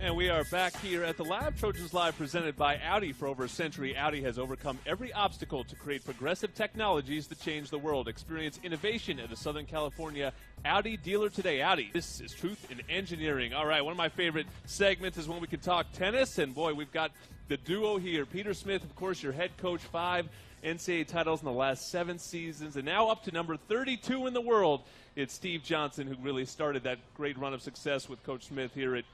And we are back here at the Lab. Trojans Live presented by Audi. For over a century, Audi has overcome every obstacle to create progressive technologies that change the world. Experience innovation at a Southern California Audi dealer today. Audi, this is truth in engineering. All right, one of my favorite segments is when we can talk tennis. And boy, we've got the duo here. Peter Smith, of course, your head coach, 5 NCAA titles in the last 7 seasons, and now up to number 32 in the world. It's Steve Johnson who really started that great run of success with Coach Smith here at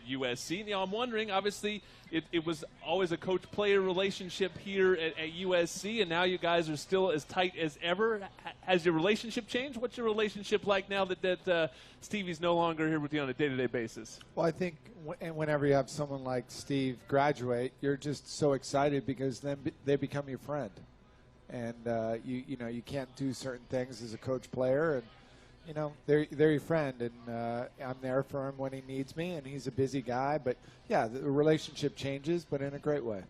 USC. Now, I'm wondering, obviously, it was always a coach-player relationship here at USC, and now you guys are still as tight as ever. Has your relationship changed? What's your relationship like now that Stevie's no longer here with you on a day-to-day basis? Well, I think whenever you have someone like Steve graduate, you're just so excited because then they become your friend. And, you can't do certain things as a coach-player, and they're your friend, and I'm there for him when he needs me, and he's a busy guy. But, yeah, the relationship changes, but in a great way.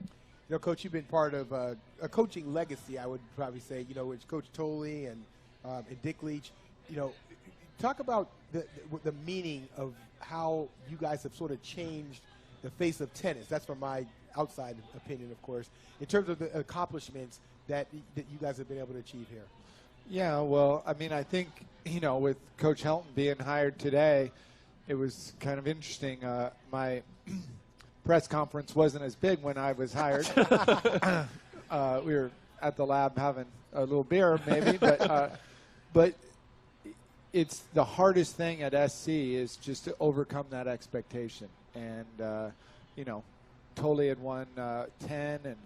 Coach, you've been part of a coaching legacy, I would probably say, with Coach Tolle and Dick Leach. Talk about the meaning of how you guys have sort of changed the face of tennis. That's from my outside opinion, of course, in terms of the accomplishments that you guys have been able to achieve here. Yeah, well, I mean, I think, with Coach Helton being hired today, it was kind of interesting. My press conference wasn't as big when I was hired. We were at the Lab having a little beer maybe, but it's the hardest thing at SC is just to overcome that expectation. And, Tolle had won 10 and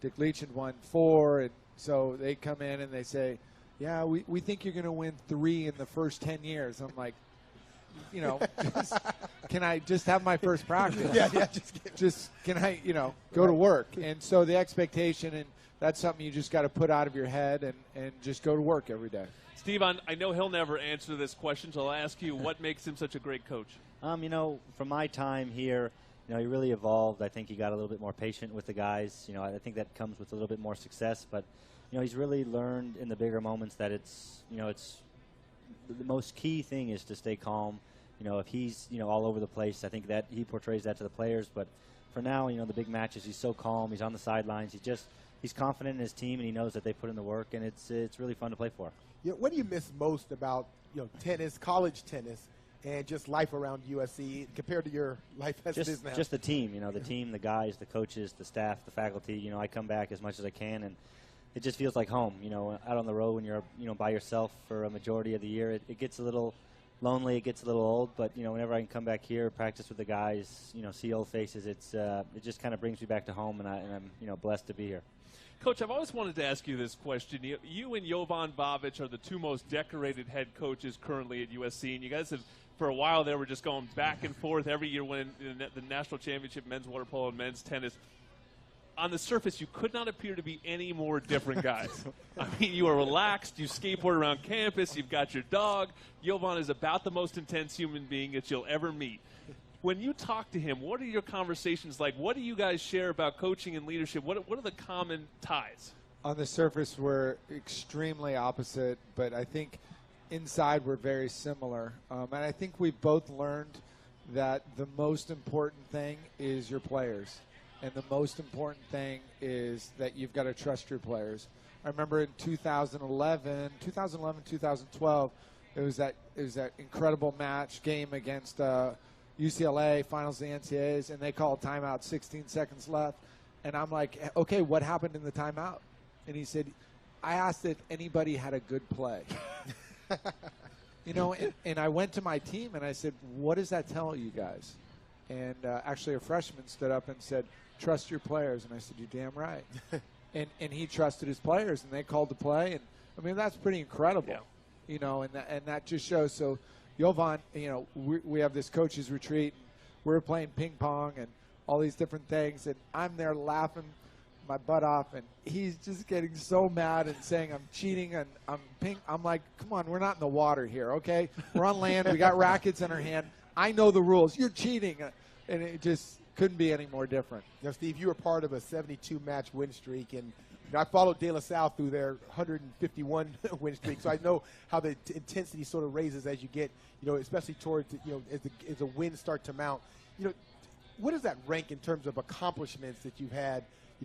Dick Leach had won 4, and so they come in and they say, yeah, we think you're going to win 3 in the first 10 years. I'm like, can I just have my first practice? Yeah, just can I, go to work? And so the expectation, and that's something you just got to put out of your head and just go to work every day. Steve, I know he'll never answer this question, so I'll ask you, what makes him such a great coach? From my time here, he really evolved. I think he got a little bit more patient with the guys. I think that comes with a little bit more success, but he's really learned in the bigger moments that it's the most key thing is to stay calm. If he's, all over the place, I think that he portrays that to the players. But for now, the big matches, he's so calm. He's on the sidelines. He's confident in his team, and he knows that they put in the work, and it's really fun to play for. Yeah, what do you miss most about, tennis, college tennis, and just life around USC compared to your life as it is now? Just the team, the team, the guys, the coaches, the staff, the faculty. I come back as much as I can, and it just feels like home. Out on the road when you're, by yourself for a majority of the year, it gets a little lonely, it gets a little old. But whenever I can come back here, practice with the guys, see old faces, it just kind of brings me back to home, and I'm blessed to be here. Coach, I've always wanted to ask you this question. You and Jovan Babic are the 2 most decorated head coaches currently at USC, and you guys have, for a while there, were just going back and forth every year winning the national championship, men's water polo and men's tennis. On the surface, you could not appear to be any more different guys. I mean, you are relaxed. You skateboard around campus. You've got your dog. Jovan is about the most intense human being that you'll ever meet. When you talk to him, what are your conversations like? What do you guys share about coaching and leadership? What are the common ties? On the surface, we're extremely opposite, but I think inside we're very similar. And I think we've both learned that the most important thing is your players. And the most important thing is that you've got to trust your players. I remember in 2011, 2012, it was that incredible game against UCLA, finals of the NCAAs, and they called timeout, 16 seconds left. And I'm like, okay, what happened in the timeout? And he said, I asked if anybody had a good play. And I went to my team and I said, what does that tell you guys? And actually a freshman stood up and said, trust your players. And I said, you're damn right. and he trusted his players, and they called the play. And, I mean, that's pretty incredible, and that just shows. So, Jovan, we have this coaches retreat. And we're playing ping pong and all these different things, and I'm there laughing my butt off, and he's just getting so mad and saying I'm cheating and I'm like, come on, we're not in the water here, okay? We're on land. We got rackets in our hand. I know the rules. You're cheating. And it just couldn't be any more different. Steve, you were part of a 72-match win streak, and I followed De La Salle through their 151 win streak, so I know how the intensity sort of raises as you get, especially towards, as the wins start to mount. what does that rank in terms of accomplishments that you've had,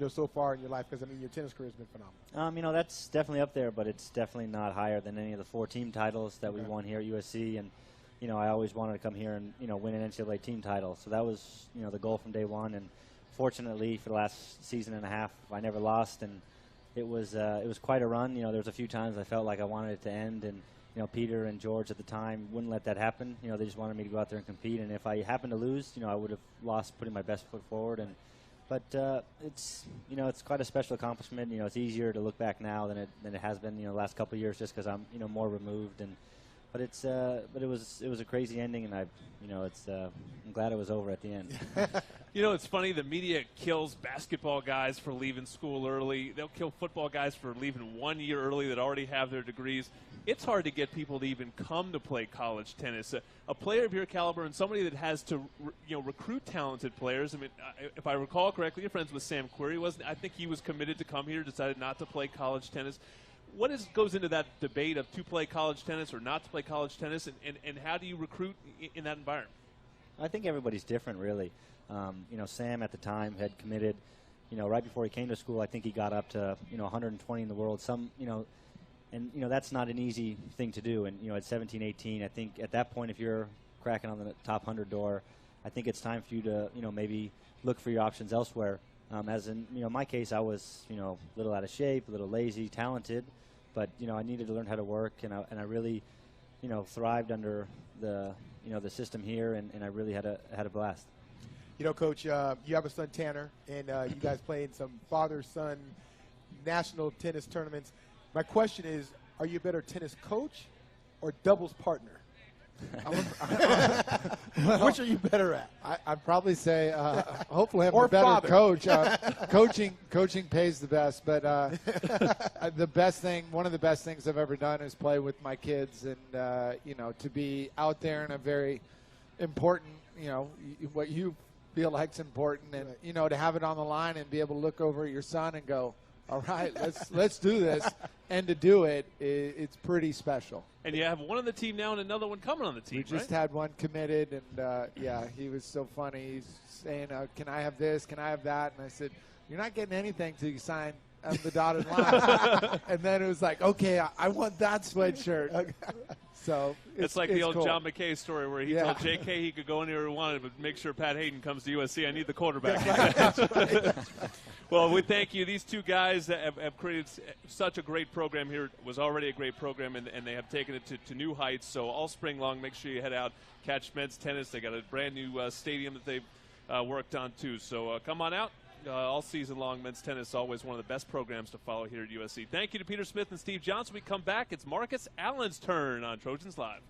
so far in your life? Because, I mean, your tennis career has been phenomenal. That's definitely up there, but it's definitely not higher than any of the 4 team titles that we won here at USC. And, I always wanted to come here and, win an NCAA team title. So that was, the goal from day one. And fortunately, for the last season and a half, I never lost. And it was quite a run. There was a few times I felt like I wanted it to end. And, Peter and George at the time wouldn't let that happen. They just wanted me to go out there and compete. And if I happened to lose, I would have lost putting my best foot forward. But it's quite a special accomplishment. It's easier to look back now than it has been the last couple of years, just because I'm more removed. But it was a crazy ending, and I'm glad it was over at the end. It's funny, the media kills basketball guys for leaving school early. They'll kill football guys for leaving 1 year early that already have their degrees. It's hard to get people to even come to play college tennis. A player of your caliber and somebody that has to recruit talented players. I mean, if I recall correctly, you're friends with Sam Querrey, wasn't? I think he was committed to come here, decided not to play college tennis. What goes into that debate of to play college tennis or not to play college tennis, and how do you recruit in that environment? I think everybody's different, really. Sam at the time had committed, right before he came to school. I think he got up to 120 in the world. And that's not an easy thing to do. And at 17, 18, I think at that point, if you're cracking on the top 100 door, I think it's time for you to maybe look for your options elsewhere. As in my case, I was a little out of shape, a little lazy, talented, but I needed to learn how to work, and I really thrived under the system here, and I really had a blast. Coach, you have a son, Tanner, and you guys play in some father-son national tennis tournaments. My question is, are you a better tennis coach or doubles partner? Which are you better at? I'd probably say, hopefully I'm Or a better father. coach. Coaching pays the best, but one of the best things I've ever done is play with my kids, and to be out there in a very important, what you feel like's important, and to have it on the line and be able to look over at your son and go, all right, let's do this, and to do it, it's pretty special. And you have one on the team now and another one coming on the team, We just had one committed, and he was so funny. He's saying, can I have this? Can I have that? And I said, you're not getting anything till you sign the dotted line. And then it was like, okay, I want that sweatshirt. So it's like the old cool. John McKay story where he told J.K. he could go anywhere he wanted, but make sure Pat Hayden comes to USC. I need the quarterback. Well, we thank you. These two guys have created such a great program here. It was already a great program, and they have taken it to new heights. So all spring long, make sure you head out, catch men's tennis. They got a brand new stadium that they've worked on, too. So come on out. All season long, men's tennis, always one of the best programs to follow here at USC. Thank you to Peter Smith and Steve Johnson. We come back. It's Marcus Allen's turn on Trojans Live.